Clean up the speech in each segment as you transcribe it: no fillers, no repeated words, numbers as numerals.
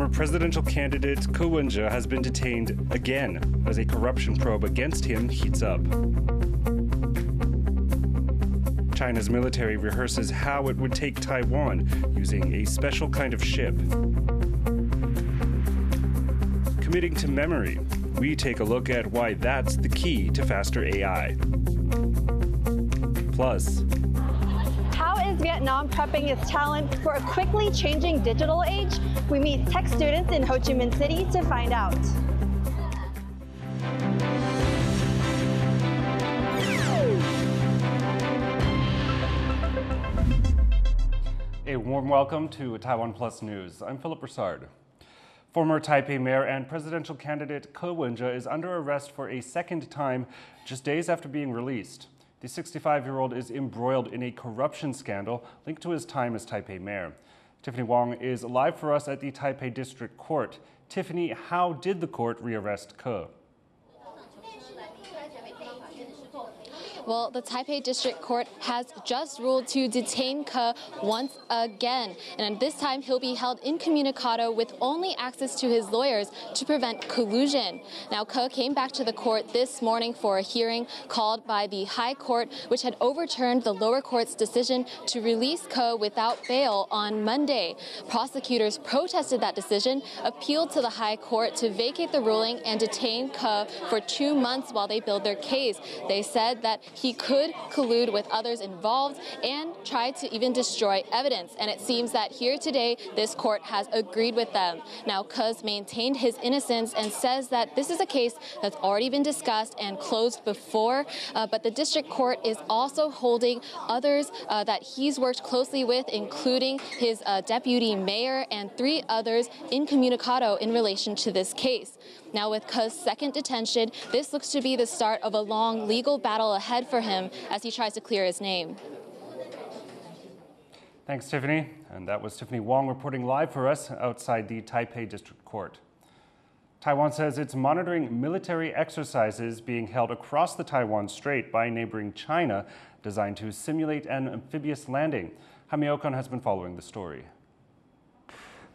Former presidential candidate Wenje has been detained again as a corruption probe against him heats up. China's military rehearses how it would take Taiwan using a special kind of ship. Committing to memory, we take a look at why that's the key to faster AI. Plus, how is Vietnam prepping its talent for a quickly changing digital age? We meet tech students in Ho Chi Minh City to find out. A warm welcome to TaiwanPlus News. I'm Philip Brossard. Former Taipei mayor and presidential candidate Wenje is under arrest for a second time just days after being released. The 65-year-old is embroiled in a corruption scandal linked to his time as Taipei mayor. Tiffany Wong is live for us at the Taipei District Court. Tiffany, how did the court rearrest Ke? Well, the Taipei District Court has just ruled to detain Ke once again. And this time, he'll be held incommunicado with only access to his lawyers to prevent collusion. Now, Ke came back to the court this morning for a hearing called by the High Court, which had overturned the lower court's decision to release Ke without bail on Monday. Prosecutors protested that decision, appealed to the High Court to vacate the ruling and detain Ke for 2 months while they build their case. They said that he could collude with others involved and try to even destroy evidence. And it seems that here today, this court has agreed with them. Now, Ke's maintained his innocence and says that this is a case that's already been discussed and closed before. But the district court is also holding others that he's worked closely with, including his deputy mayor and 3 others incommunicado in relation to this case. Now, with Ke's second detention, this looks to be the start of a long legal battle ahead for him as he tries to clear his name. Thanks, Tiffany. And that was Tiffany Wong reporting live for us outside the Taipei District Court. Taiwan says it's monitoring military exercises being held across the Taiwan Strait by neighboring China, designed to simulate an amphibious landing. Jaime Ocon has been following the story.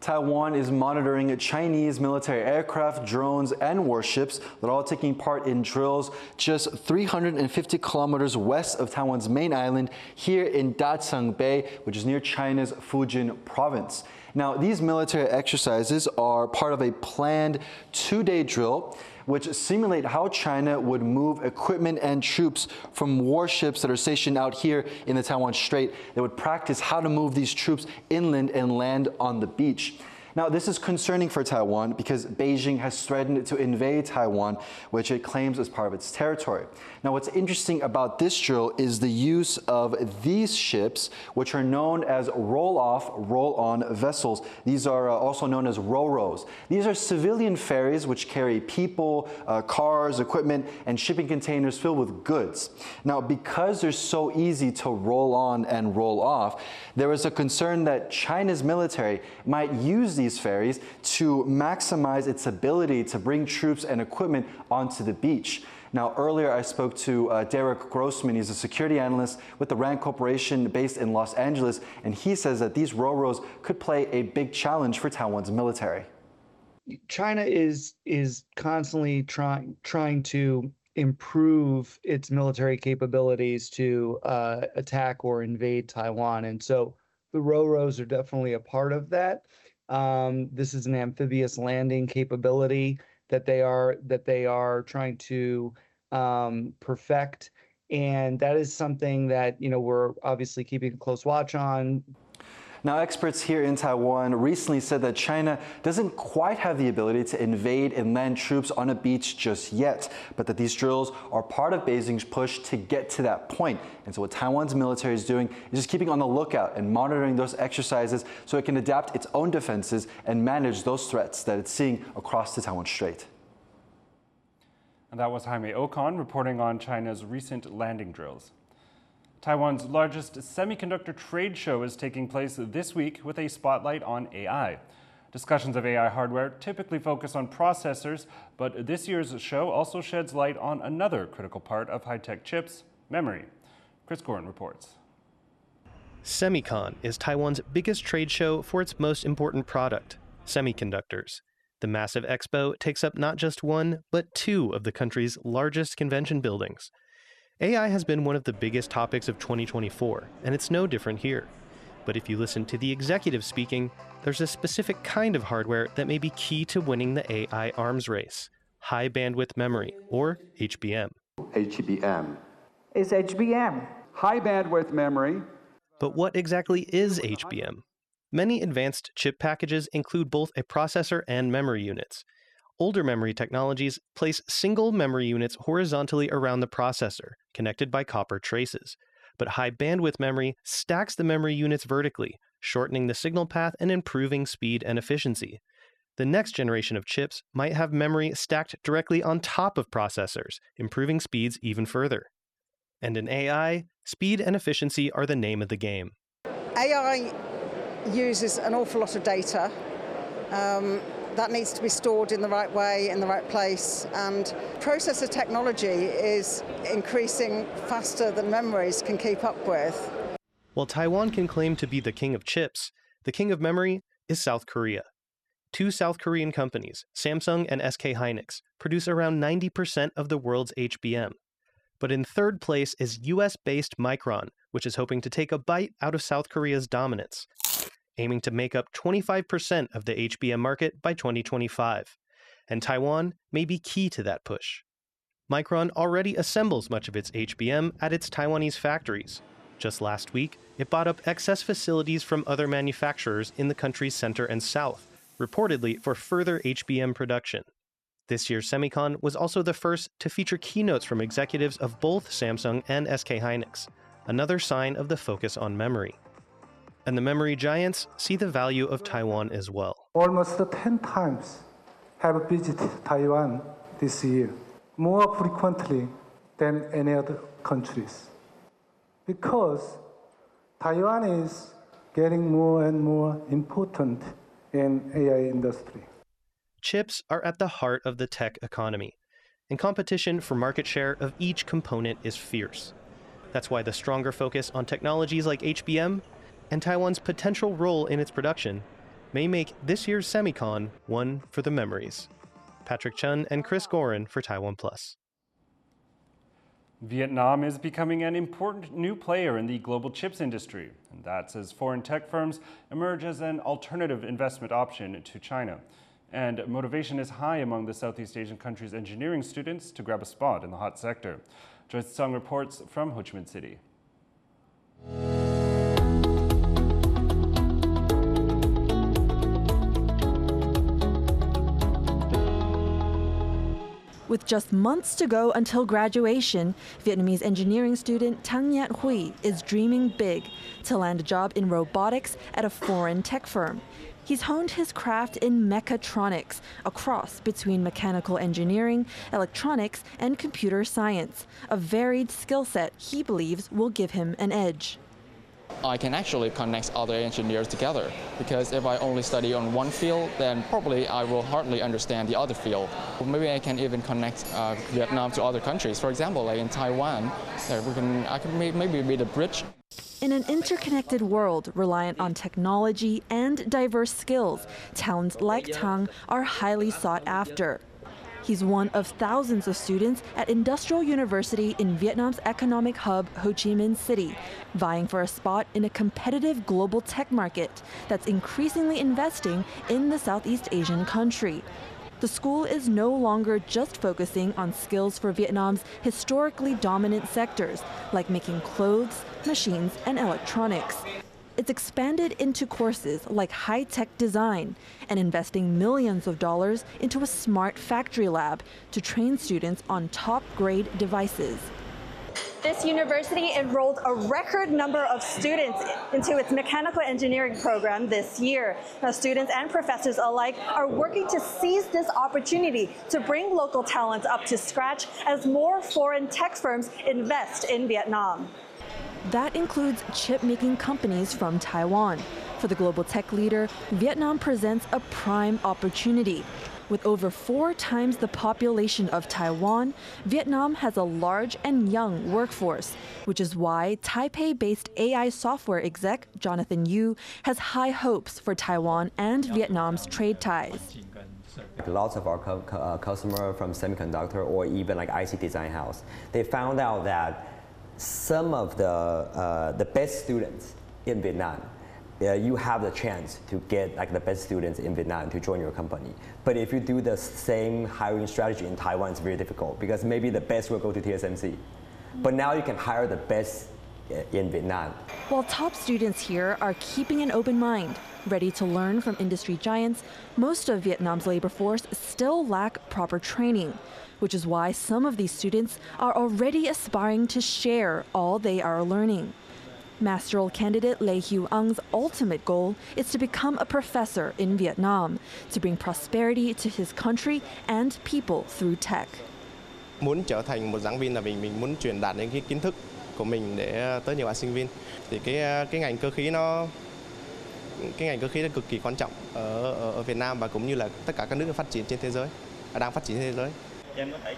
Taiwan is monitoring Chinese military aircraft, drones, and warships that are all taking part in drills just 350 kilometers west of Taiwan's main island here in Dacheng Bay, which is near China's Fujian province. Now, these military exercises are part of a planned 2-day drill which simulate how China would move equipment and troops from warships that are stationed out here in the Taiwan Strait. They would practice how to move these troops inland and land on the beach. Now, this is concerning for Taiwan because Beijing has threatened to invade Taiwan, which it claims as part of its territory. Now, what's interesting about this drill is the use of these ships, which are known as roll-off, roll-on vessels. These are also known as ro-ros. These are civilian ferries which carry people, cars, equipment, and shipping containers filled with goods. Now, because they're so easy to roll on and roll off, there is a concern that China's military might use these ferries to maximize its ability to bring troops and equipment onto the beach. Now, earlier I spoke to Derek Grossman. He's a security analyst with the RAND Corporation based in Los Angeles, and he says that these ro-ros could play a big challenge for Taiwan's military. China is constantly trying to improve its military capabilities to attack or invade Taiwan, and so the ro-ros are definitely a part of that. This is an amphibious landing capability that they are trying to perfect, and that is something that we're obviously keeping a close watch on. Now, experts here in Taiwan recently said that China doesn't quite have the ability to invade and land troops on a beach just yet, but that these drills are part of Beijing's push to get to that point. And so what Taiwan's military is doing is just keeping on the lookout and monitoring those exercises so it can adapt its own defenses and manage those threats that it's seeing across the Taiwan Strait. And that was Jaime Ocon reporting on China's recent landing drills. Taiwan's largest semiconductor trade show is taking place this week with a spotlight on AI. Discussions of AI hardware typically focus on processors, but this year's show also sheds light on another critical part of high-tech chips, memory. Chris Gorin reports. Semicon is Taiwan's biggest trade show for its most important product, semiconductors. The massive expo takes up not just one, but two of the country's largest convention buildings. AI has been one of the biggest topics of 2024, and it's no different here. But if you listen to the executive speaking, there's a specific kind of hardware that may be key to winning the AI arms race: high bandwidth memory, or HBM. HBM. Is HBM. High bandwidth memory. But what exactly is HBM? Many advanced chip packages include both a processor and memory units. Older memory technologies place single memory units horizontally around the processor, connected by copper traces. But high bandwidth memory stacks the memory units vertically, shortening the signal path and improving speed and efficiency. The next generation of chips might have memory stacked directly on top of processors, improving speeds even further. And in AI, speed and efficiency are the name of the game. AI uses an awful lot of data. That needs to be stored in the right way, in the right place, and processor technology is increasing faster than memories can keep up with. While Taiwan can claim to be the king of chips, the king of memory is South Korea. Two South Korean companies, Samsung and SK Hynix, produce around 90% of the world's HBM. But in third place is US-based Micron, which is hoping to take a bite out of South Korea's dominance, aiming to make up 25% of the HBM market by 2025. And Taiwan may be key to that push. Micron already assembles much of its HBM at its Taiwanese factories. Just last week, it bought up excess facilities from other manufacturers in the country's center and south, reportedly for further HBM production. This year's Semicon was also the first to feature keynotes from executives of both Samsung and SK Hynix, another sign of the focus on memory. And the memory giants see the value of Taiwan as well. Almost 10 times have visited Taiwan this year, more frequently than any other countries. Because Taiwan is getting more and more important in AI industry. Chips are at the heart of the tech economy, and competition for market share of each component is fierce. That's why the stronger focus on technologies like HBM and Taiwan's potential role in its production may make this year's Semicon one for the memories. Patrick Chun and Chris Gorin for TaiwanPlus. Vietnam is becoming an important new player in the global chips industry, and that's as foreign tech firms emerge as an alternative investment option to China. And motivation is high among the Southeast Asian country's engineering students to grab a spot in the hot sector. Joyce Tsang reports from Ho Chi Minh City. With just months to go until graduation, Vietnamese engineering student Thang Nhat Huy is dreaming big to land a job in robotics at a foreign tech firm. He's honed his craft in mechatronics, a cross between mechanical engineering, electronics, and computer science, a varied skill set he believes will give him an edge. I can actually connect other engineers together, because if I only study on one field, then probably I will hardly understand the other field. Maybe I can even connect Vietnam to other countries. For example, like in Taiwan, I can maybe be the bridge. In an interconnected world reliant on technology and diverse skills, talents like Thang are highly sought after. He's one of thousands of students at Industrial University in Vietnam's economic hub, Ho Chi Minh City, vying for a spot in a competitive global tech market that's increasingly investing in the Southeast Asian country. The school is no longer just focusing on skills for Vietnam's historically dominant sectors, like making clothes, machines, and electronics. It's expanded into courses like high-tech design and investing millions of dollars into a smart factory lab to train students on top-grade devices. This university enrolled a record number of students into its mechanical engineering program this year. Now, students and professors alike are working to seize this opportunity to bring local talent up to scratch as more foreign tech firms invest in Vietnam. That includes chip-making companies from Taiwan. For the global tech leader, Vietnam presents a prime opportunity. With over 4 times the population of Taiwan, Vietnam has a large and young workforce, which is why Taipei-based AI software exec Jonathan Yu has high hopes for Taiwan and Vietnam's trade ties. Lots of our customers from semiconductor or even like IC design house, they found out that some of the best students in Vietnam, you have the chance to get like the best students in Vietnam to join your company. But if you do the same hiring strategy in Taiwan, it's very difficult because maybe the best will go to TSMC. But now you can hire the best in Vietnam. While top students here are keeping an open mind, ready to learn from industry giants, most of Vietnam's labor force still lack proper training, which is why some of these students are already aspiring to share all they are learning. Masteral candidate Lê Hữu Ang's ultimate goal is to become a professor in Vietnam, to bring prosperity to his country and people through tech. Muốn trở thành một giảng viên là mình muốn truyền đạt những cái kiến thức của mình để tới nhiều bạn sinh viên. Thì cái ngành cơ khí nó cực kỳ quan trọng ở Việt Nam và cũng như là tất cả các nước phát triển trên thế giới, đang phát triển trên thế giới.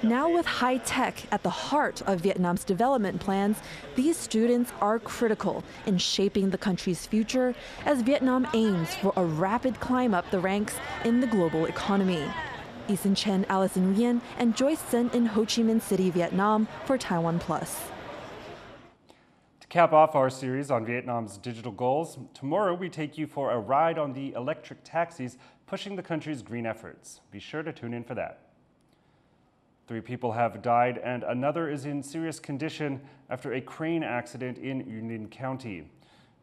Now with high tech at the heart of Vietnam's development plans, these students are critical in shaping the country's future as Vietnam aims for a rapid climb up the ranks in the global economy. Eason Chen, Allison Nguyen, and Joyce Sen in Ho Chi Minh City, Vietnam for TaiwanPlus. To cap off our series on Vietnam's digital goals, tomorrow we take you for a ride on the electric taxis pushing the country's green efforts. Be sure to tune in for that. 3 people have died and another is in serious condition after a crane accident in Union County.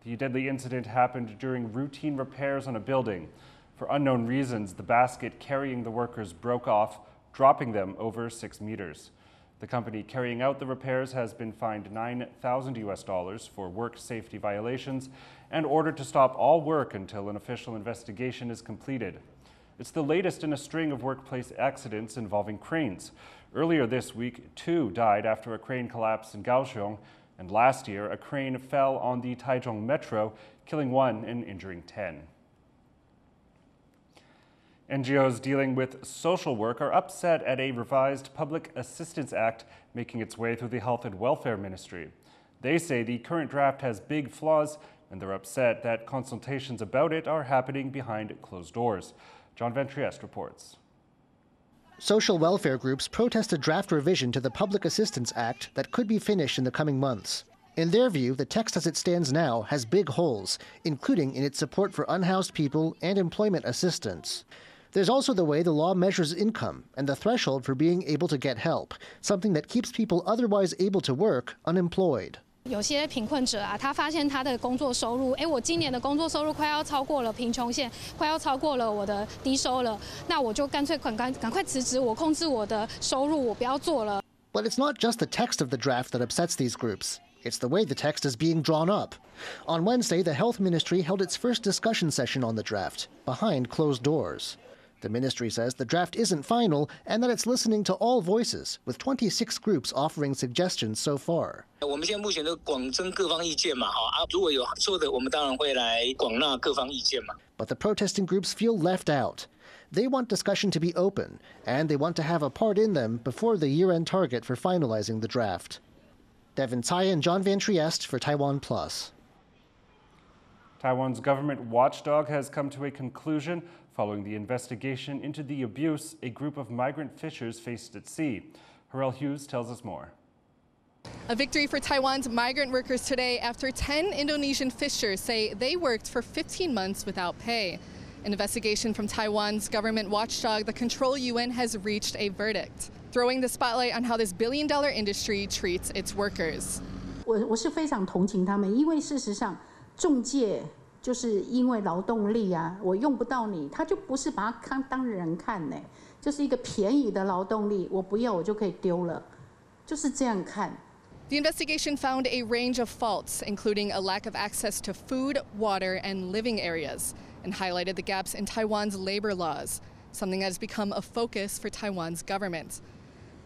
The deadly incident happened during routine repairs on a building. For unknown reasons, the basket carrying the workers broke off, dropping them over 6 meters. The company carrying out the repairs has been fined $9,000 for work safety violations and ordered to stop all work until an official investigation is completed. It's the latest in a string of workplace accidents involving cranes. Earlier this week, 2 died after a crane collapsed in Kaohsiung, and last year, a crane fell on the Taichung Metro, killing 1 and injuring 10. NGOs dealing with social work are upset at a revised Public Assistance Act making its way through the Health and Welfare Ministry. They say the current draft has big flaws, and they're upset that consultations about it are happening behind closed doors. John Van Trieste reports. Social welfare groups protest a draft revision to the Public Assistance Act that could be finished in the coming months. In their view, the text as it stands now has big holes, including in its support for unhoused people and employment assistance. There's also the way the law measures income and the threshold for being able to get help, something that keeps people otherwise able to work unemployed. 有些贫困者啊，他发现他的工作收入，我今年的工作收入快要超过了贫穷线，快要超过了我的低收了，那我就干脆赶快辞职，我控制我的收入，我不要做了。But it's not just the text of the draft that upsets these groups. It's the way the text is being drawn up. On Wednesday, the Health Ministry held its first discussion session on the draft, behind closed doors. The ministry says the draft isn't final and that it's listening to all voices, with 26 groups offering suggestions so far. But the protesting groups feel left out. They want discussion to be open, and they want to have a part in them before the year-end target for finalizing the draft. Devin Tsai and John Van Trieste for TaiwanPlus. Taiwan's government watchdog has come to a conclusion following the investigation into the abuse a group of migrant fishers faced at sea. Harrell Hughes tells us more. A victory for Taiwan's migrant workers today after 10 Indonesian fishers say they worked for 15 months without pay. An investigation from Taiwan's government watchdog, the Control UN, has reached a verdict, throwing the spotlight on how this billion-dollar industry treats its workers. 我是非常同情他们，因为事实上中介就是因为劳动力啊，我用不到你，他就不是把他当人看呢，就是一个便宜的劳动力，我不要我就可以丢了，就是这样看。The investigation found a range of faults, including a lack of access to food, water, and living areas, and highlighted the gaps in Taiwan's labor laws, something that has become a focus for Taiwan's government.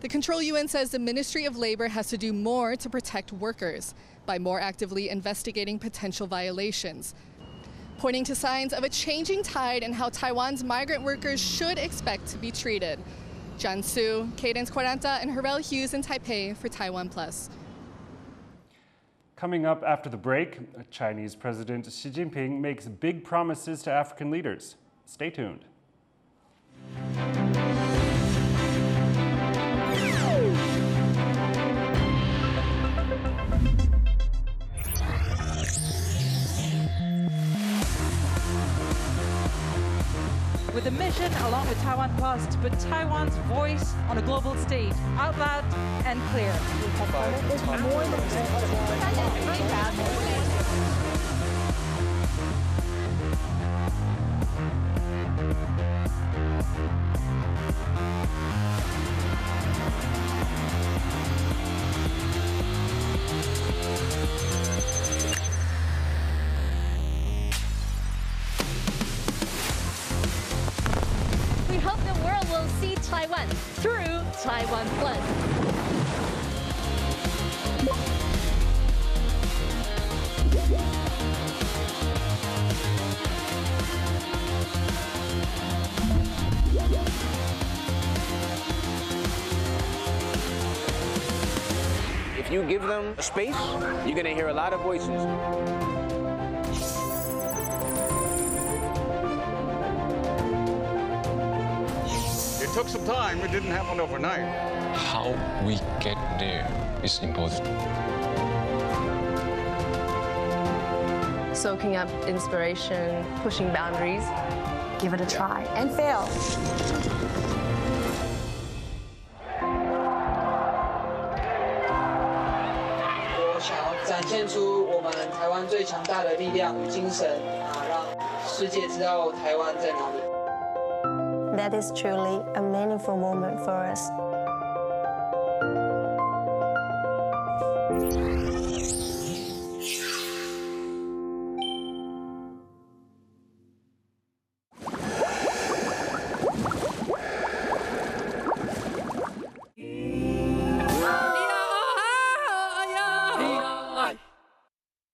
The Control UN says the Ministry of Labor has to do more to protect workers by more actively investigating potential violations. pointing to signs of a changing tide in how Taiwan's migrant workers should expect to be treated. Jiansu, Cadence Quaranta, and Harel Hughes in Taipei for TaiwanPlus. Coming up after the break, Chinese President Xi Jinping makes big promises to African leaders. Stay tuned. With a mission, along with TaiwanPlus, to put Taiwan's voice on a global stage, out loud and clear. We hope the world will see Taiwan through TaiwanPlus. If you give them space, you're going to hear a lot of voices. It took some time. It didn't happen overnight. How we get there is important. Soaking up inspiration, pushing boundaries. Give it a try and fail. 我想要展现出我们台湾最强大的力量与精神让世界知道台湾在哪里。That is truly a meaningful moment for us.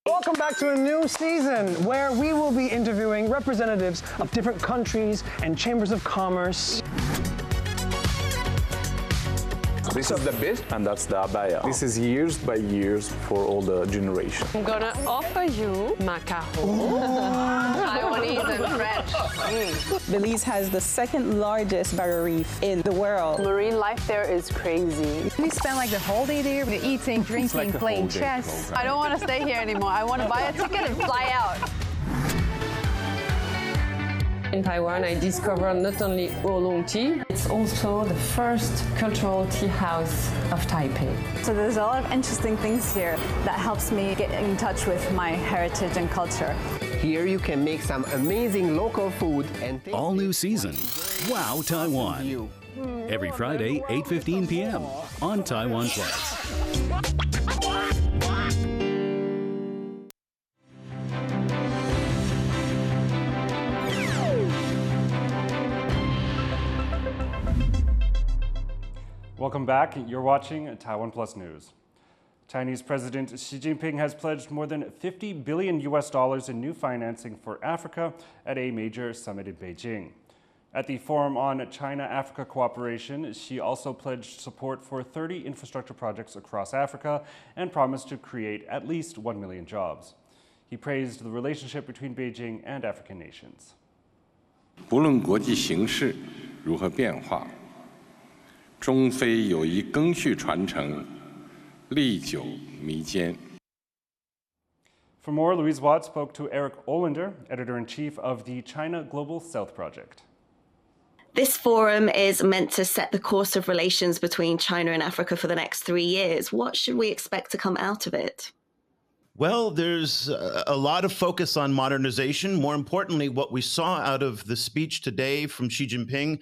Welcome back to a new season where we will be interviewing representatives of different countries and chambers of commerce. This is the best, and that's the abaya. This is years by years for all the generation. I'm gonna offer you macaron, Taiwanese and French. Belize has the second largest barrier reef in the world. Marine life there is crazy. We spend like the whole day there, eating, drinking, like playing chess. I don't want to stay here anymore. I want to buy a ticket and fly out. In Taiwan, I discovered not only oolong tea, it's also the first cultural tea house of Taipei. So there's a lot of interesting things here that helps me get in touch with my heritage and culture. Here you can make some amazing local food and all new season. Wow Taiwan. Every Friday, 8:15 p.m. on TaiwanPlus. Welcome back. You're watching TaiwanPlus News. Chinese President Xi Jinping has pledged more than $50 billion in new financing for Africa at a major summit in Beijing. At the Forum on China-Africa Cooperation, Xi also pledged support for 30 infrastructure projects across Africa and promised to create at least 1 million jobs. He praised the relationship between Beijing and African nations. 不论国际形势如何变化，中非友谊赓续传承，历久弥坚。 For more, Louise Watt spoke to Eric Olander, editor-in-chief of the China Global South Project. This forum is meant to set the course of relations between China and Africa for the next 3 years. What should we expect to come out of it? Well, there's a lot of focus on modernization. More importantly, what we saw out of the speech today from Xi Jinping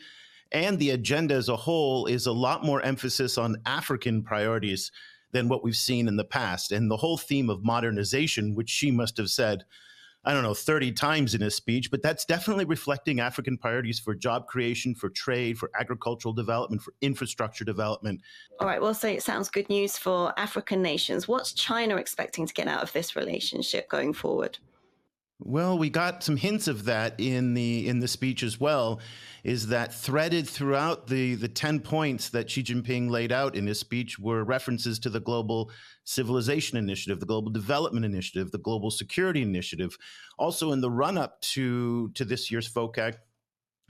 and the agenda as a whole is a lot more emphasis on African priorities than what we've seen in the past. And the whole theme of modernization, which Xi must have said, 30 times in his speech, but that's definitely reflecting African priorities for job creation, for trade, for agricultural development, for infrastructure development. All right, well, so it sounds good news for African nations. What's China expecting to get out of this relationship going forward? Well, we got some hints of that in the speech as well, is that threaded throughout the 10 points that Xi Jinping laid out in his speech were references to the Global Civilization Initiative, the Global Development Initiative, the Global Security Initiative. Also, in the run-up to this year's FOCAC,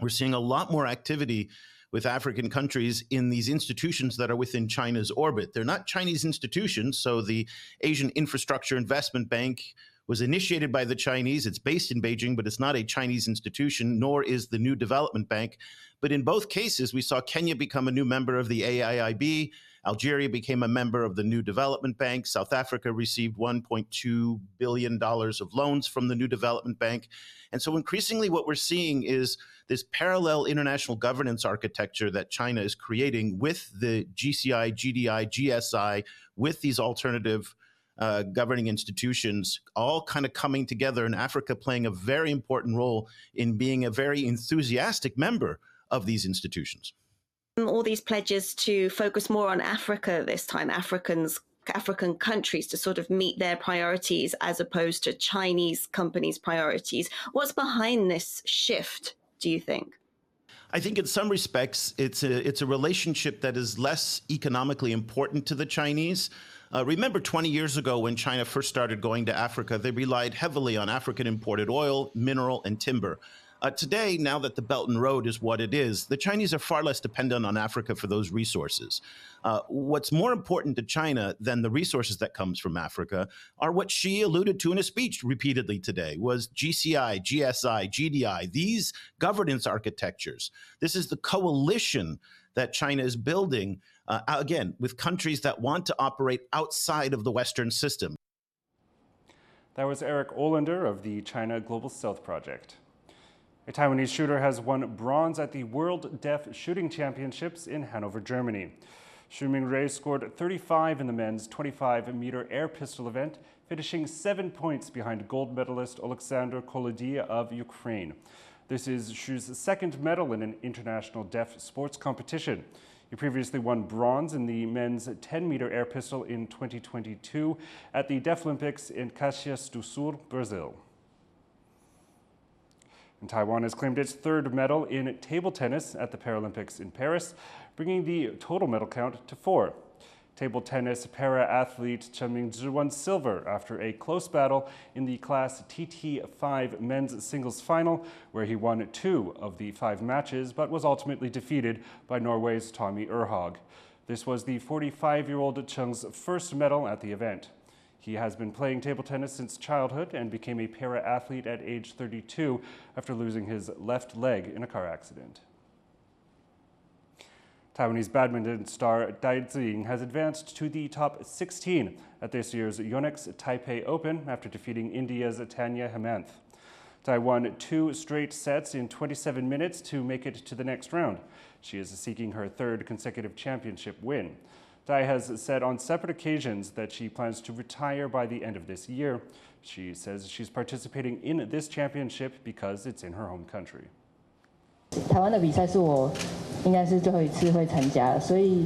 we're seeing a lot more activity with African countries in these institutions that are within China's orbit. They're not Chinese institutions, so the Asian Infrastructure Investment Bank was initiated by the Chinese. It's based in Beijing, but it's not a Chinese institution, nor is the New Development Bank. But in both cases, we saw Kenya become a new member of the AIIB. Algeria became a member of the New Development Bank. South Africa received $1.2 billion of loans from the New Development Bank. And so increasingly what we're seeing is this parallel international governance architecture that China is creating with the GCI, GDI, GSI, with these alternative governing institutions all kind of coming together, and Africa playing a very important role in being a very enthusiastic member of these institutions. All these pledges to focus more on Africa this time, African countries to sort of meet their priorities as opposed to Chinese companies' priorities. What's behind this shift, do you think? I think in some respects, it's a relationship that is less economically important to the Chinese. Remember 20 years ago when China first started going to Africa, they relied heavily on African imported oil, mineral, and timber. Today, now that the Belt and Road is what it is, the Chinese are far less dependent on Africa for those resources. What's more important to China than the resources that comes from Africa are what Xi alluded to in his speech repeatedly today, was GCI, GSI, GDI, these governance architectures. This is the coalition that China is building, again, with countries that want to operate outside of the Western system. That was Eric Olander of the China Global Stealth Project. A Taiwanese shooter has won bronze at the World Deaf Shooting Championships in Hanover, Germany. Xu Mingrui scored 35 in the men's 25-meter air pistol event, finishing 7 points behind gold medalist Alexander Kolodya of Ukraine. This is Xu's second medal in an international deaf sports competition. He previously won bronze in the men's 10-meter air pistol in 2022 at the Deaf Olympics in Caxias do Sul, Brazil. And Taiwan has claimed its third medal in table tennis at the Paralympics in Paris, bringing the total medal count to 4. Table tennis para-athlete Chen Mingzhi won silver after a close battle in the class TT5 men's singles final, where he won 2 of the 5 matches, but was ultimately defeated by Norway's Tommy Erhag. This was the 45-year-old Cheng's first medal at the event. He has been playing table tennis since childhood and became a para-athlete at age 32 after losing his left leg in a car accident. Taiwanese badminton star Dai Ziying has advanced to the top 16 at this year's Yonex Taipei Open after defeating India's Tanya Hemant. Dai won 2 straight sets in 27 minutes to make it to the next round. She is seeking her 3rd consecutive championship win. Dai has said on separate occasions that she plans to retire by the end of this year. She says she's participating in this championship because it's in her home country. 台湾的比赛是我应该是最后一次会参加，所以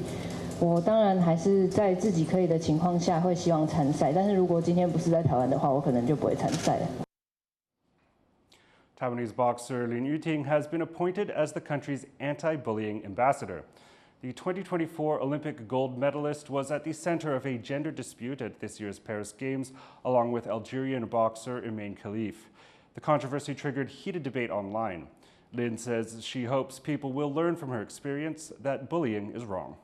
我当然还是在自己可以的情况下会希望参赛。但是如果今天不是在台湾的话，我可能就不会参赛了。 Taiwanese boxer Lin Yuting has been appointed as the country's anti-bullying ambassador. The 2024 Olympic gold medalist was at the center of a gender dispute at this year's Paris Games, along with Algerian boxer Imaine Khalif. The controversy triggered heated debate online. Lin says she hopes people will learn from her experience that bullying is wrong.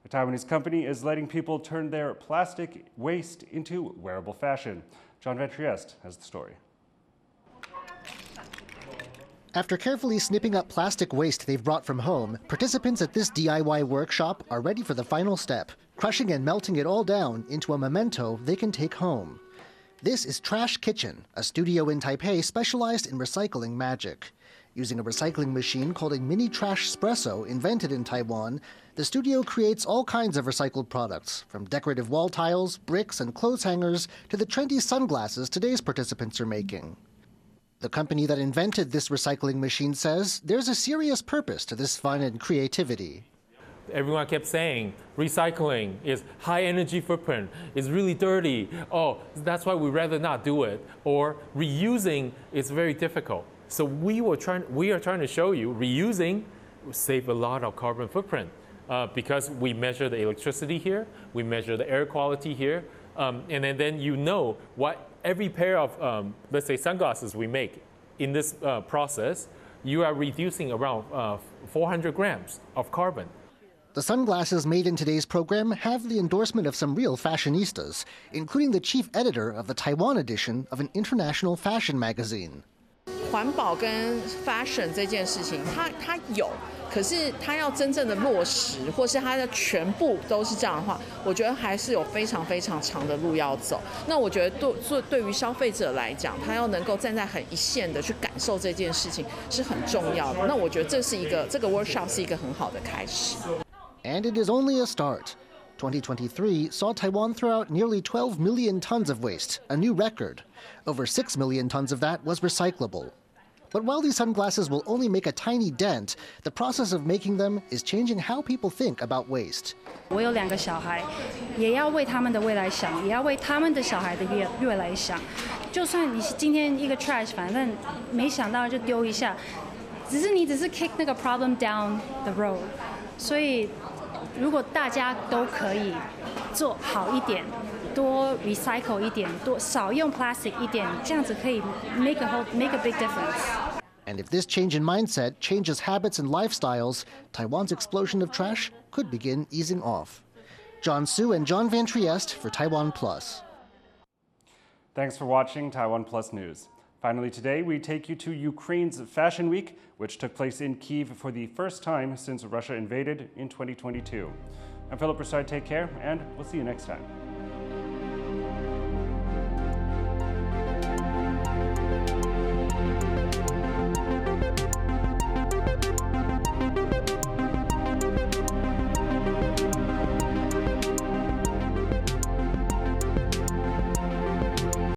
A Taiwanese company is letting people turn their plastic waste into wearable fashion. John Van Trieste has the story. After carefully snipping up plastic waste they've brought from home, participants at this DIY workshop are ready for the final step, crushing and melting it all down into a memento they can take home. This is Trash Kitchen, a studio in Taipei specialized in recycling magic. Using a recycling machine called a mini trash espresso invented in Taiwan, the studio creates all kinds of recycled products, from decorative wall tiles, bricks, and clothes hangers to the trendy sunglasses today's participants are making. The company that invented this recycling machine says there's a serious purpose to this fun and creativity. everyone kept saying recycling is high energy footprint, is really dirty. Oh, that's why we'd rather not do it. Or reusing is very difficult. So we are trying to show you reusing save a lot of carbon footprint because we measure the electricity here, we measure the air quality here, and then you know what every pair of, let's say, sunglasses we make in this process, you are reducing around 400 grams of carbon. The sunglasses made in today's program have the endorsement of some real fashionistas, including the chief editor of the Taiwan edition of an international fashion magazine. 环保跟 fashion 这件事情，它有，可是它要真正的落实，或是它的全部都是这样的话，我觉得还是有非常非常长的路要走。那我觉得对于消费者来讲，他要能够站在很一线的去感受这件事情是很重要的。那我觉得这个 workshop 是一个很好的开始。And it is only a start. 2023 saw Taiwan throw out nearly 12 million tons of waste, a new record. Over 6 million tons of that was recyclable. But while these sunglasses will only make a tiny dent, the process of making them is changing how people think about waste. 我有2个小孩，也要为他们的未来想，也要为他们的小孩的未来想。就算你今天一个 trash， 反正没想到就丢一下，只是 kick 那个 problem down the road。所以，如果大家都可以做好一点，多 recycle 一点，少用 plastic 一点，这样子可以 make a big difference. And if this change in mindset changes habits and lifestyles, Taiwan's explosion of trash could begin easing off. John Su and John Van Trieste for TaiwanPlus. Thanks for watching TaiwanPlus News. Finally today, we take you to Ukraine's Fashion Week, which took place in Kyiv for the first time since Russia invaded in 2022. I'm Philip Brossard, take care, and we'll see you next time.